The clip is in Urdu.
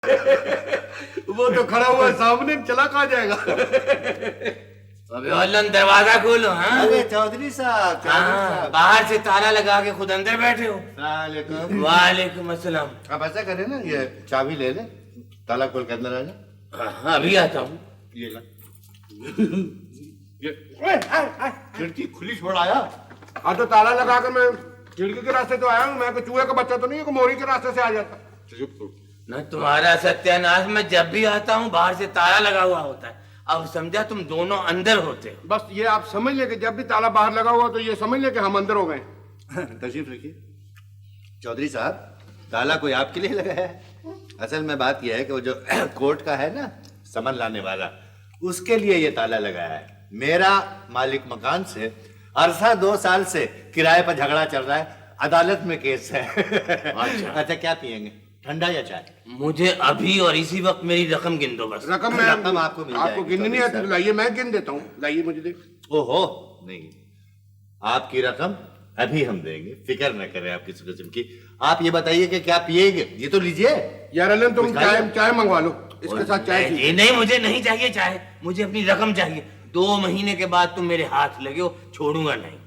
وہ تو کھڑا ہوا ہے سامنے، چلا کہاں جائے گا؟ دروازہ کھولو. ہاں ارے چودھری صاحب، باہر سے تالا لگا کے خود اندر بیٹھے ہو. وعلیکم السلام. اب ایسا کریں نا، یہ چابی لے لیں، تالا کھول کے اندر آ جائیں. ابھی آتا ہوں. یہ لا. کھڑکی کھلی چھوڑایا. ہاں تو تالا لگا کر میں کھڑکی کے راستے تو آیا ہوں. میں کوئی چوہے کا بچہ تو نہیں ہے کہ موری کے راستے سے آ جاتا. نہ تمہارا ستیہ میں جب بھی آتا ہوں باہر سے تالا لگا ہوا ہوتا ہے. اب سمجھا تم دونوں اندر ہوتے ہو. بس یہ آپ سمجھ لیں کہ جب بھی تالا باہر لگا ہوا تو یہ سمجھ لیں کہ ہم اندر ہو گئے. تشریف رکھیے. چودھری صاحب، تالا کوئی آپ کے لیے لگا ہے؟ اصل میں بات یہ ہے کہ وہ جو کورٹ کا ہے نا سمن لانے والا، اس کے لیے یہ تالا لگایا ہے. میرا مالک مکان سے عرصہ 2 سال سے کرائے پر جھگڑا چل رہا ہے، عدالت میں کیس ہے. اچھا کیا پیئیں گے، ٹھنڈا یا چائے؟ مجھے ابھی اور اسی وقت میری رقم گن دو. بس رقم آپ کو مل جائے گی. آپ کو گننی نہیں آتی؟ لائیے میں گن دیتا ہوں. لائیے مجھے دیکھ. او ہو نہیں، آپ کی رقم ابھی ہم دیں گے، فکر نہ کریں آپ کسی قسم کی. آپ یہ بتائیے کہ کیا پیئیں گے؟ یہ تو لیجئے. یار علم تم چائے منگوا لو، اس کے ساتھ چائے. نہیں مجھے نہیں چاہیے چائے، مجھے اپنی رقم چاہیے. 2 مہینے کے بعد تم میرے ہاتھ لگے ہو، چھوڑوں گا نہیں.